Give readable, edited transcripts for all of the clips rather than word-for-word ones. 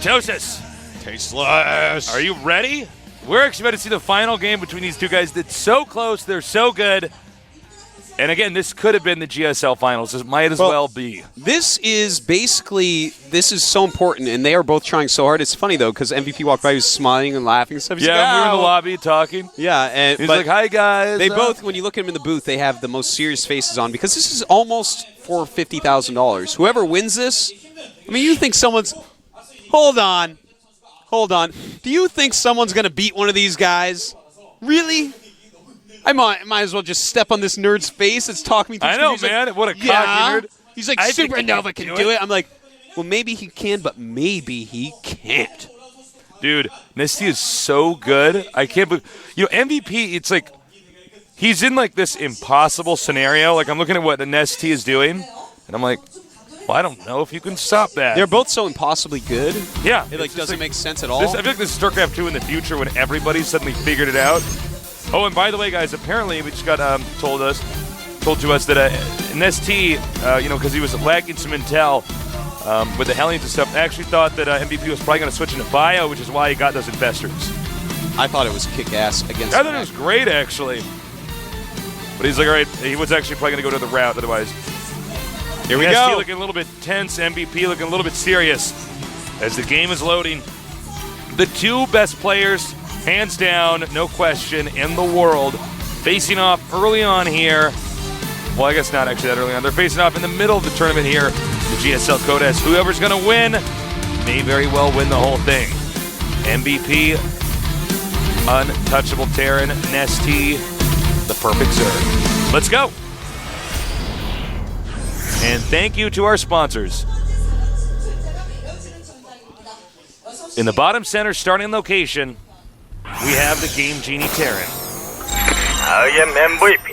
Kurtosis. Tasteless. Are you ready? We're actually about to see the final game between these two guys. It's so close. They're so good. And again, this could have been the GSL finals. It might as well be. This is so important, and they are both trying so hard. It's funny, though, because MVP walked by, he was smiling and laughing and stuff. He's we were in the lobby talking. Yeah. And, he's like, hi, guys. They both, when you look at them in the booth, they have the most serious faces on, because this is almost for $50,000. Whoever wins this, I mean, you think someone's – Hold on. Do you think someone's going to beat one of these guys? Really? I might as well just step on this nerd's face that's talking me through. I know, man. Like, what a cocky nerd. He's like, Supernova can do it. I'm like, well, maybe he can, but maybe he can't. Dude, NesTea is so good. I can't believe – MVP, it's like he's in, like, this impossible scenario. Like, I'm looking at what the NesTea is doing, and I'm like, well, I don't know if you can stop that. They're both so impossibly good. Yeah. It doesn't make sense at all. I feel like this is StarCraft 2 in the future when everybody suddenly figured it out. Oh, and by the way, guys, apparently we just got told to us that NesTea, because he was lacking some intel with the Hellions and stuff, actually thought that MVP was probably going to switch into Bio, which is why he got those Infestors. I thought it was kick-ass against I thought it was great, actually. But he's like, all right, he was actually probably going to go to the route otherwise. Here we NesTea go. looking a little bit tense, MVP looking a little bit serious as the game is loading. The two best players, hands down, no question, in the world, facing off early on here. Well, I guess not actually that early on. They're facing off in the middle of the tournament here, the GSL Codes. Whoever's going to win may very well win the whole thing. MVP, untouchable Terran, NesTea, the perfect Zerg. Let's go. And thank you to our sponsors. In the bottom center starting location, we have the Game Genie Terran. I am MVP.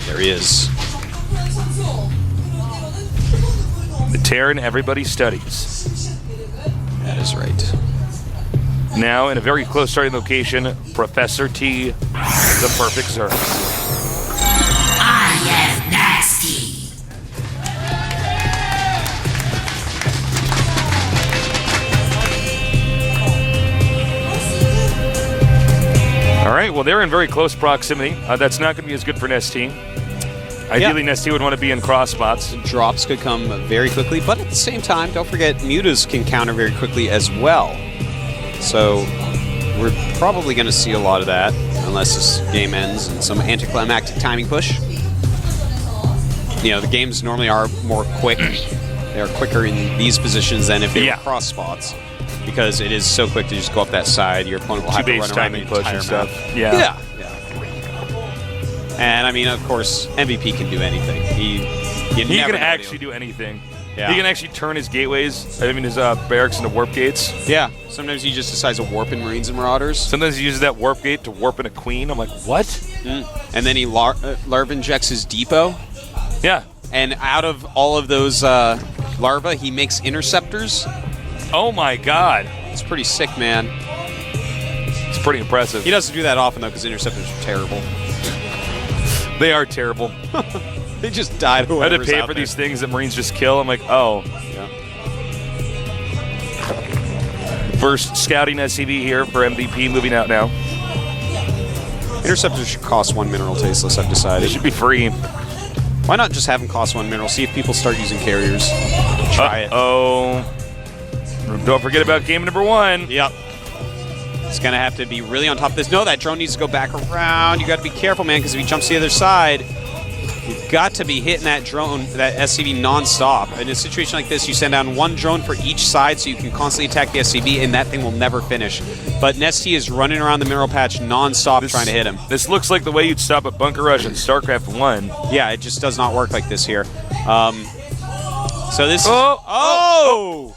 There he is. The Terran everybody studies. That is right. Now in a very close starting location, Professor T, the perfect Zerg. I am nasty. All right, well, they're in very close proximity. That's not going to be as good for NesTea. Ideally, NesTea would want to be in cross spots. Drops could come very quickly, but at the same time, don't forget, mutas can counter very quickly as well. So we're probably going to see a lot of that, unless this game ends in some anticlimactic timing push. The games normally are more quick. They are quicker in these positions than if they were cross spots. Because it is so quick to just go up that side, your opponent will have to run around the entire map. Yeah. And I mean, of course, MVP can do anything. He can actually do anything. Yeah. He can actually turn his gateways, his barracks into warp gates. Yeah. Sometimes he just decides to warp in Marines and Marauders. Sometimes he uses that warp gate to warp in a queen. I'm like, what? And then he larva injects his depot. Yeah. And out of all of those larvae, he makes interceptors. Oh my God. It's pretty sick, man. It's pretty impressive. He doesn't do that often, though, because interceptors are terrible. They are terrible. They just die to whoever's I had to pay for these things that Marines just kill. I'm like, oh. Yeah. First scouting SCV here for MVP, moving out now. Interceptors should cost 1 mineral tasteless, I've decided. They should be free. Why not just have them cost 1 mineral? See if people start using carriers. Try it. Oh. Don't forget about game number 1. Yep. It's going to have to be really on top of this. No, that drone needs to go back around. You got to be careful, man, because if he jumps to the other side, you've got to be hitting that drone, that SCV, nonstop. In a situation like this, you send down 1 drone for each side so you can constantly attack the SCV, and that thing will never finish. But NesTea is running around the mineral patch nonstop trying to hit him. This looks like the way you'd stop a bunker rush in StarCraft 1. Yeah, it just does not work like this here. So this... Oh!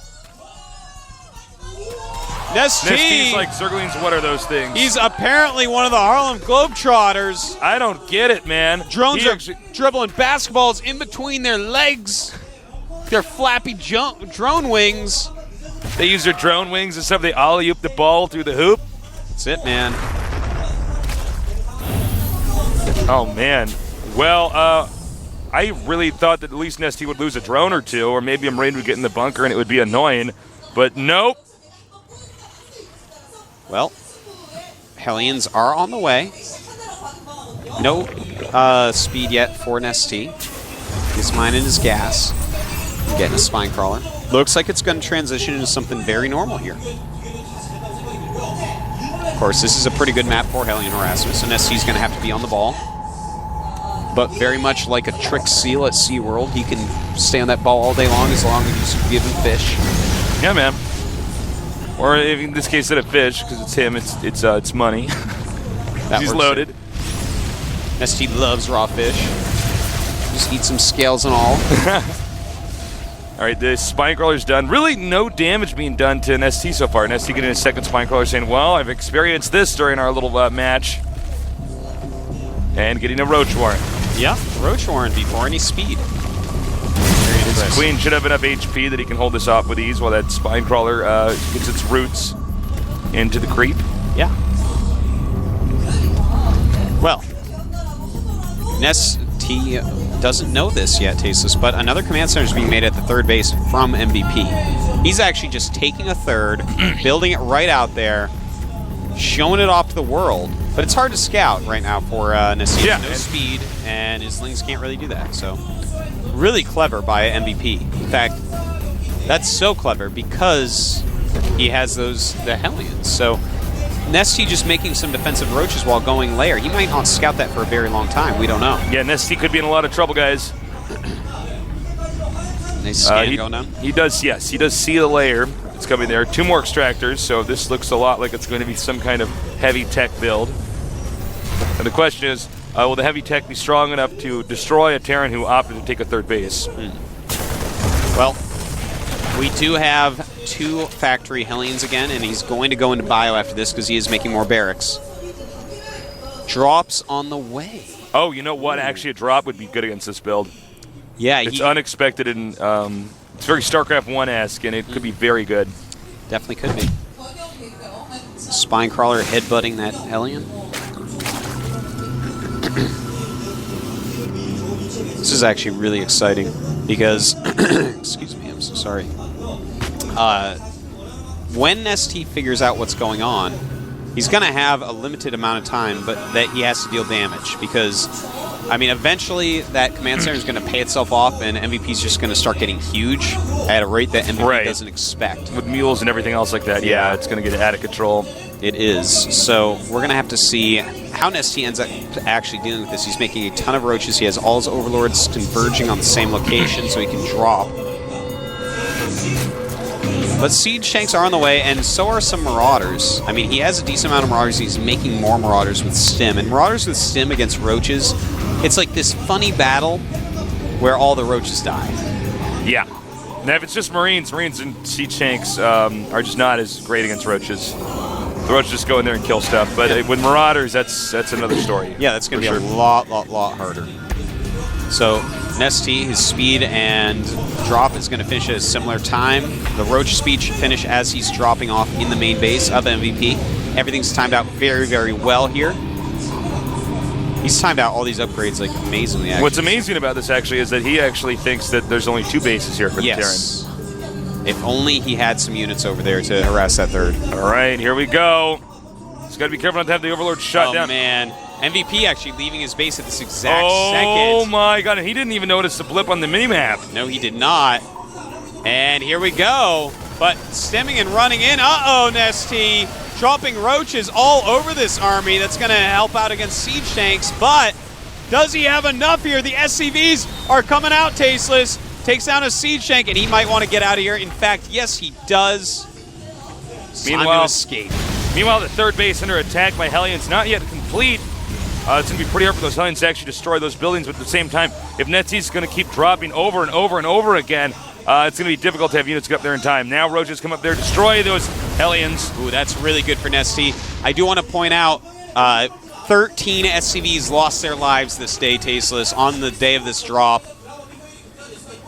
NesTea's like Zerglings, what are those things? He's apparently one of the Harlem Globetrotters. I don't get it, man. Drones are dribbling basketballs in between their legs. Their flappy drone wings. They use their drone wings and stuff. They ollie-oop the ball through the hoop. That's it, man. Oh, man. Well, I really thought that at least NesTea would lose a drone or two, or maybe a Marine would get in the bunker and it would be annoying. But nope. Well, Hellions are on the way. No speed yet for NesTea. He's mining his gas. Getting a spine crawler. Looks like it's going to transition into something very normal here. Of course, this is a pretty good map for Hellion harassment, so NesTea's going to have to be on the ball. But very much like a trick seal at SeaWorld, he can stay on that ball all day long as you give him fish. Yeah, man. Or in this case, instead of fish, because it's him, it's money. He's loaded. NesTea loves raw fish. Just eat some scales and all. All right, the spine crawler's done. Really no damage being done to NesTea so far. NesTea getting a second spine crawler saying, well, I've experienced this during our little match. And getting a roach warren. Yeah, roach warren before any speed. His queen should have enough HP that he can hold this off with ease while that spine crawler gets its roots into the creep. Yeah. Well, NesTea doesn't know this yet, Tasteless, but another command center is being made at the third base from MVP. He's actually just taking a third, building it right out there, showing it off to the world. But it's hard to scout right now for NesTea. Yeah. No speed, and his Lings can't really do that. So, really clever by MVP. In fact, that's so clever because he has the Hellions. So, NesTea just making some defensive roaches while going lair. He might not scout that for a very long time. We don't know. Yeah, NesTea could be in a lot of trouble, guys. Nice scan going down. He does, yes. He does see the lair. It's coming there. 2 more extractors, so this looks a lot like it's going to be some kind of heavy tech build. And the question is, will the heavy tech be strong enough to destroy a Terran who opted to take a third base? Well, we do have 2 factory Hellions again, and he's going to go into bio after this because he is making more barracks. Drops on the way. Oh, you know what? Actually, a drop would be good against this build. Yeah, it's unexpected and it's very StarCraft 1-esque, and it could be very good. Definitely could be. Spine crawler headbutting that Hellion. This is actually really exciting because, excuse me, I'm so sorry. When NesTea figures out what's going on, he's going to have a limited amount of time, but that he has to deal damage because, I mean, eventually that command center is going to pay itself off, and MVP's just going to start getting huge at a rate that MVP doesn't expect. With mules and everything else like that, yeah, it's going to get out of control. It is. So we're going to have to see how NesTea ends up actually dealing with this. He's making a ton of roaches. He has all his overlords converging on the same location so he can drop. But siege tanks are on the way, and so are some marauders. I mean, he has a decent amount of marauders. He's making more marauders with stim. And marauders with stim against roaches, it's like this funny battle where all the roaches die. Yeah. Now, if it's just Marines and siege tanks are just not as great against roaches. The roaches just go in there and kill stuff. But with marauders, that's another story. Yeah, that's going to be a lot harder. So NesTea, his speed and drop is going to finish at a similar time. The roach speed should finish as he's dropping off in the main base of MVP. Everything's timed out very, very well here. He's timed out all these upgrades like amazingly. Actually. What's amazing about this actually is that he actually thinks that there's only 2 bases here for the Terrans. If only he had some units over there to harass that third. All right, here we go. He's got to be careful not to have the Overlord shot down. Oh, man. MVP actually leaving his base at this exact second. Oh, my God. And he didn't even notice the blip on the minimap. No, he did not. And here we go. But stemming and running in. Uh-oh, NesTea. Dropping roaches all over this army. That's going to help out against siege tanks. But does he have enough here? The SCVs are coming out, Tasteless. Takes down a siege tank, and he might want to get out of here. In fact, yes, he does. Meanwhile, escape. Meanwhile, the third base under attack by Hellions, not yet complete. It's going to be pretty hard for those Hellions to actually destroy those buildings, but at the same time, if NesTea's going to keep dropping over and over and over again, it's going to be difficult to have units get up there in time. Now roaches come up there, destroy those Hellions. Ooh, that's really good for NesTea. I do want to point out, 13 SCVs lost their lives this day, Tasteless, on the day of this drop.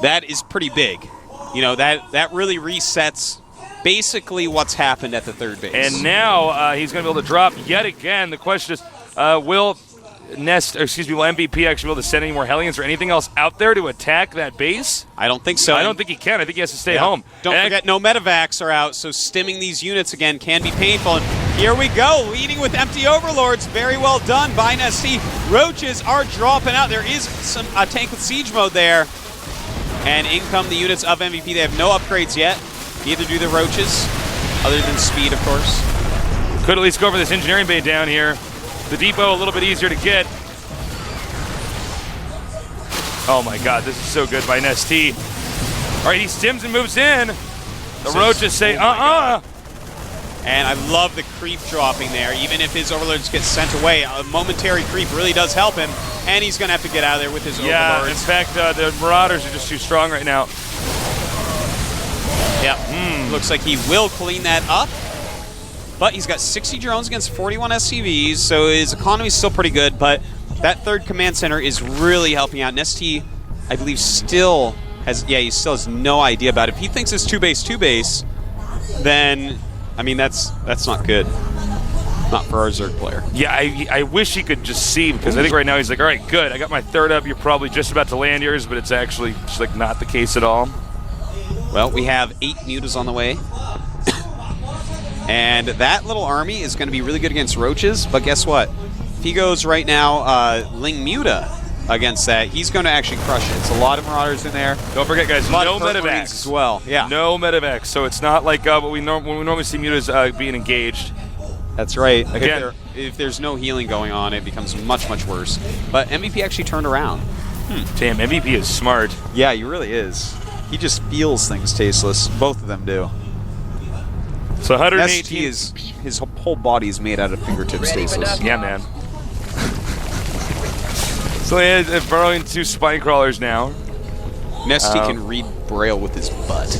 That is pretty big. You know, that really resets basically what's happened at the third base. And now he's going to be able to drop yet again. The question is, will will MVP actually be able to send any more Hellions or anything else out there to attack that base? I don't think so. I don't think he can. I think he has to stay home. Don't forget, no medevacs are out, so stimming these units again can be painful. And here we go, leading with empty overlords. Very well done by NesTea. Roaches are dropping out. There is some tank with siege mode there. And in come the units of MVP. They have no upgrades yet. Neither do the Roaches, other than speed, of course. Could at least go for this engineering bay down here. The depot a little bit easier to get. Oh my god, this is so good by NesTea. All right, he stims and moves in. The Roaches say, And I love the creep dropping there. Even if his overlords get sent away, a momentary creep really does help him. And he's going to have to get out of there with his overlords. In fact, the Marauders are just too strong right now. Yeah, looks like he will clean that up. But he's got 60 drones against 41 SCVs, so his economy's still pretty good, but that third command center is really helping out. NesTea, I believe, still has, he still has no idea about it. If he thinks it's two base, then, I mean, that's not good. Not for our Zerg player. Yeah, I wish he could just see, because I think right now he's like, all right, good, I got my third up, you're probably just about to land yours, but it's actually just like not the case at all. Well, we have 8 mutas on the way. And that little army is going to be really good against Roaches, but guess what? If he goes right now, Ling Muta against that, he's going to actually crush it. It's a lot of Marauders in there. Don't forget, guys, no medevacs as well. Yeah, no medevacs, so it's not like when we normally see mutas being engaged. That's right. Again, if there's no healing going on, it becomes much, much worse. But MVP actually turned around. Damn, MVP is smart. Yeah, he really is. He just feels things tasteless. Both of them do. So 118 is his whole body is made out of fingertip tasteless. Yeah, man. So they're burrowing 2 spine crawlers now. NesTea can read Braille with his butt.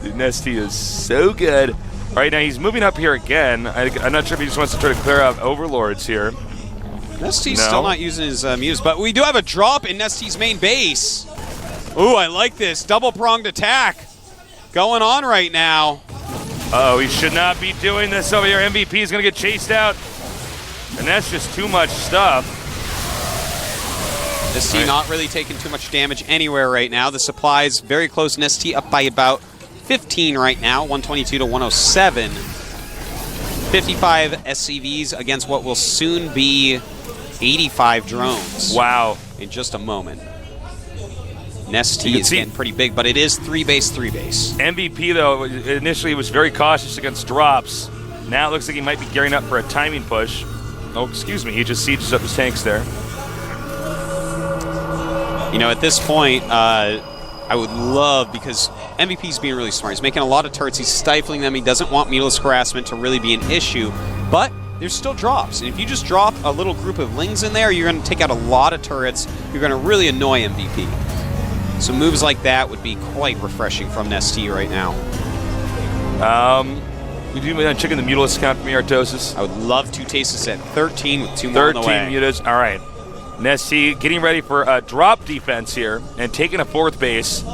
Dude, NesTea is so good. All right, now he's moving up here again. I'm not sure if he just wants to try to clear out overlords here. NesTea's still not using his mutas, but we do have a drop in NesTea's main base. Ooh, I like this. Double-pronged attack going on right now. Uh-oh, he should not be doing this over here. MVP is going to get chased out. And that's just too much stuff. NesTea not really taking too much damage anywhere right now. The supply's very close. NesTea up by about 15 right now, 122 to 107. 55 SCVs against what will soon be 85 drones. Wow. In just a moment. NesTea is getting pretty big, but it is 3-base, 3-base. MVP, though, initially was very cautious against drops. Now it looks like he might be gearing up for a timing push. Oh, excuse me, he just sieges up his tanks there. You know, at this point, I would love, because MVP's being really smart. He's making a lot of turrets. He's stifling them. He doesn't want mutilous harassment to really be an issue. But there's still drops. And if you just drop a little group of Lings in there, you're going to take out a lot of turrets. You're going to really annoy MVP. So moves like that would be quite refreshing from NesTea right now. We do checking the mutilus count from Artosis. I would love to taste this at 13 with 2 more on the way. 13 mutas. All right. NesTea getting ready for a drop defense here and taking a 4th base.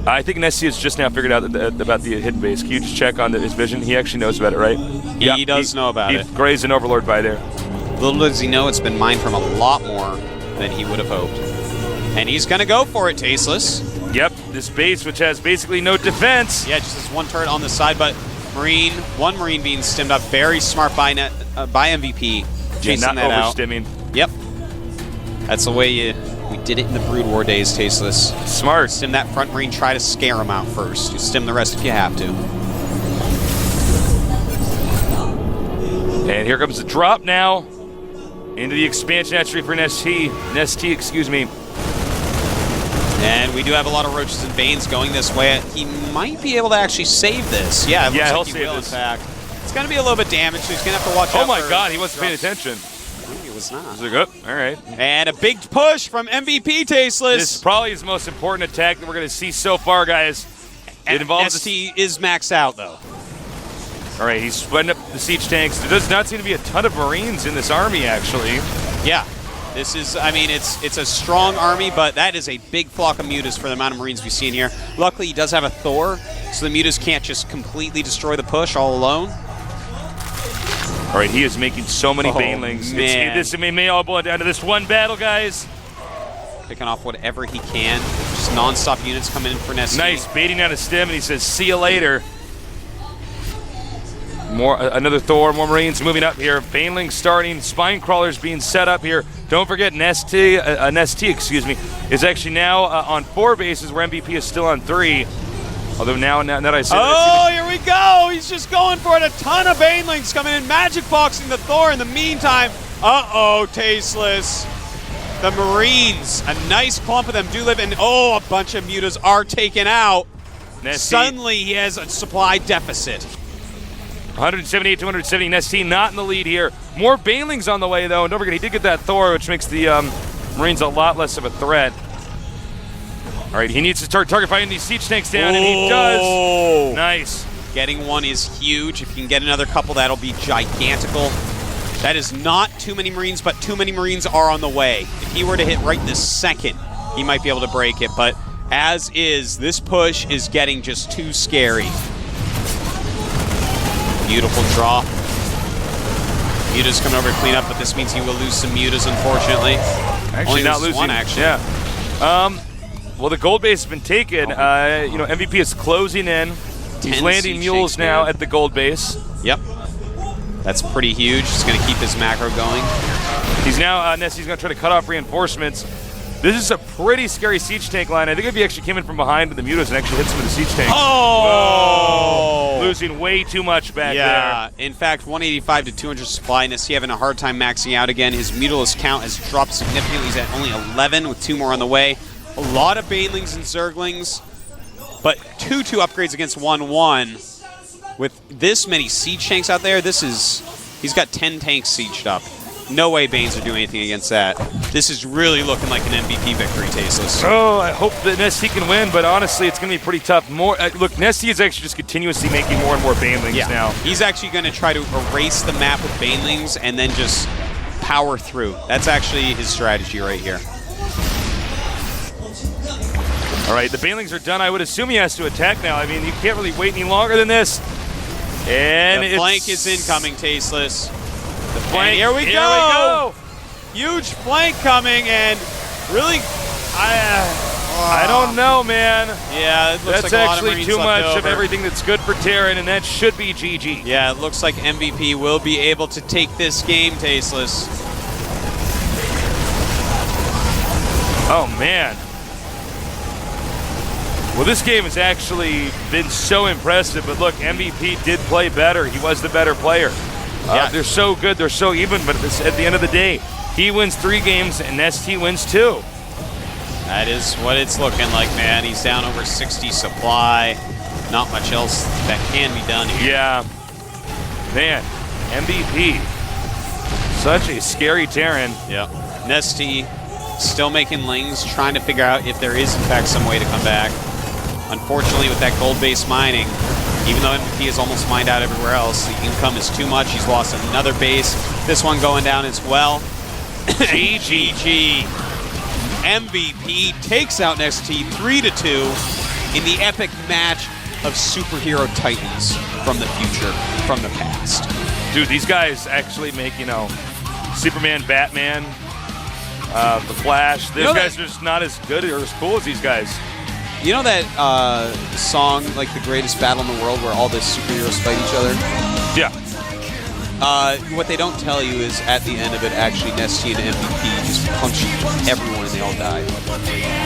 I think NesTea has just now figured out about the hidden base. Can you just check on his vision? He actually knows about it, right? He does know about it. He grazed an overlord by there. Little does he know it's been mined from a lot more than he would have hoped. And he's going to go for it, Tasteless. Yep, this base, which has basically no defense. Yeah, just this one turret on the side, but one Marine being stimmed up. Very smart by MVP. Chasing that out. Stimming. Yep. That's the way we did it in the Brood War days, Tasteless. Smart. Stim that front Marine, try to scare him out first. You stim the rest if you have to. And here comes the drop now into the expansion hatchery for NesTea, excuse me. And we do have a lot of Roaches and Banes going this way. He might be able to actually save this. Yeah, it looks like he will, in fact. It's going to be a little bit damaged, so he's going to have to watch out. Oh my god, he wasn't paying attention. Maybe it was not. Is it good? All right. And a big push from MVP, Tasteless. This is probably his most important attack that we're going to see so far, guys. It involves NesTea is maxed out, though. All right, he's sweating up the siege tanks. There does not seem to be a ton of Marines in this army, actually. Yeah. This is, I mean, it's a strong army, but that is a big flock of mutas for the amount of Marines we see in here. Luckily, he does have a Thor, so the mutas can't just completely destroy the push all alone. All right, he is making so many banelings. Man. This may all boil down to this one battle, guys. Picking off whatever he can. Just non-stop units coming in for NesTea. Nice, baiting out a stem, and he says, see you later. More, another Thor, more Marines moving up here. Baneling starting, Spine Crawlers being set up here. Don't forget NesTea, is actually now on 4 bases where MVP is still on 3. Although now that I say oh, here we go. He's just going for it. A ton of Banelings coming in, magic boxing the Thor in the meantime. Uh-oh, tasteless. The Marines, a nice clump of them do live, and a bunch of mutas are taken out. NesTea. Suddenly he has a supply deficit. 178, 270. NesTea not in the lead here. More Banelings on the way, though. And don't forget, he did get that Thor, which makes the Marines a lot less of a threat. All right, he needs to start target fighting these siege tanks down, and he does. Nice. Getting one is huge. If you can get another couple, that'll be gigantical. That is not too many Marines, but too many Marines are on the way. If he were to hit right this second, he might be able to break it. But as is, this push is getting just too scary. Beautiful draw. Muta's coming over to clean up, but this means he will lose some Mutas, unfortunately. Actually, only not losing one, actually. Yeah. Well, the gold base has been taken. MVP is closing in. He's landing mules now at the gold base. Yep. That's pretty huge. He's going to keep his macro going. He's now, NesTea's going to try to cut off reinforcements. This is a pretty scary siege tank line. I think if he actually came in from behind with the mutas and actually hit some of the siege tanks. Oh! Whoa. Losing way too much back there. Yeah, in fact, 185 to 200 supply. NesTea having a hard time maxing out again. His mutalist count has dropped significantly. He's at only 11 with 2 more on the way. A lot of Banelings and Zerglings, but 2-2 upgrades against 1-1. With this many siege tanks out there, he's got 10 tanks sieged up. No way Banes are doing anything against that. This is really looking like an MVP victory, Tasteless. Oh, I hope that NesTea can win, but honestly, it's going to be pretty tough. Look, NesTea is actually just continuously making more and more Banelings now. He's actually going to try to erase the map with Banelings and then just power through. That's actually his strategy right here. All right, the Banelings are done. I would assume he has to attack now. I mean, you can't really wait any longer than this. And the flank is incoming, Tasteless. The flank. Here we go. Huge flank coming, and really, I don't know, man. Yeah, it looks that's like a lot actually of too much over. of everything that's good for Terran, and that should be GG. Yeah, it looks like MVP will be able to take this game, Tasteless. Oh, man. Well, this game has actually been so impressive, but look, MVP did play better. He was the better player. Yeah. They're so good, they're so even, but at the end of the day, he wins 3 games and NesTea wins 2. That is what it's looking like, man. He's down over 60 supply. Not much else that can be done here. Yeah. Man, MVP. Such a scary Terran. Yeah. NesTea still making lings, trying to figure out if there is, in fact, some way to come back. Unfortunately, with that gold-based mining, even though MVP is almost mined out everywhere else, the income is too much. He's lost another base. This one going down as well. GG. MVP takes out NesTea 3-2 in the epic match of superhero titans from the future, from the past. Dude, these guys actually make, Superman, Batman, The Flash. These guys are just not as good or as cool as these guys. You know that song, like The Greatest Battle in the World, where all the superheroes fight each other? Yeah. What they don't tell you is at the end of it, actually, NesTea and MVP just punched everyone and they all died.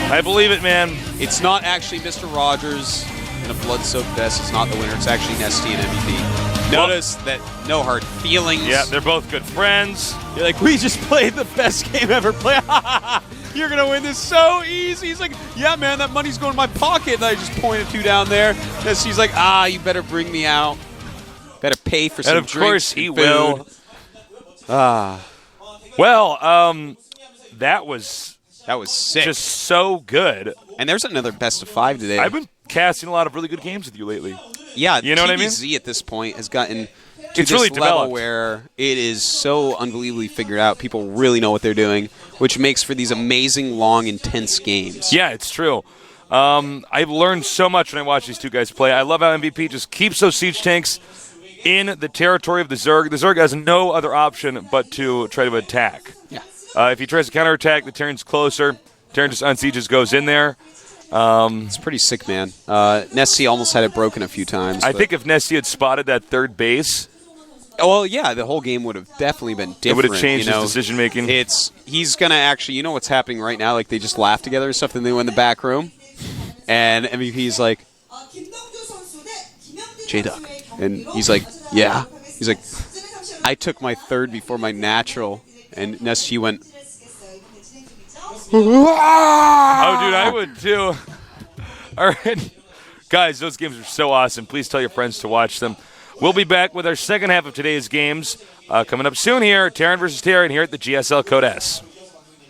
I believe it, man. It's not actually Mr. Rogers in a blood-soaked vest. It's not the winner. It's actually NesTea and MVP. Notice that no hard feelings. Yeah, they're both good friends. You're like, we just played the best game ever played. You're going to win this so easy. He's like, yeah, man, that money's going to my pocket. And I just pointed 2 down there. And she's like, you better bring me out. Better pay for some drinks. And of course he food. will. Well, that was sick. Just so good. And there's another best of 5 today. I've been casting a lot of really good games with you lately. Yeah, you know what I mean? TVZ at this point has gotten to it's this really level developed. where it is so unbelievably figured out. People really know what they're doing, which makes for these amazing, long, intense games. Yeah, it's true. I've learned so much when I watch these two guys play. I love how MVP just keeps those siege tanks in the territory of the Zerg. The Zerg has no other option but to try to attack. Yeah. If he tries to counterattack, the Terran's closer. Terran just unsieges, goes in there. It's pretty sick, man. NesTea almost had it broken a few times. I think if NesTea had spotted that third base, well, yeah, the whole game would have definitely been different. it would have changed you know? his decision making. He's gonna actually, you know what's happening right now? Like they just laugh together and stuff, and they go in the back room, and MVP's like, J-Duck, and he's like, yeah. He's like, I took my third before my natural, and NesTea went. Oh, dude, I would too. All right. Guys, those games are so awesome. Please tell your friends to watch them. We'll be back with our second half of today's games coming up soon here. Terran versus Terran here at the GSL Code S.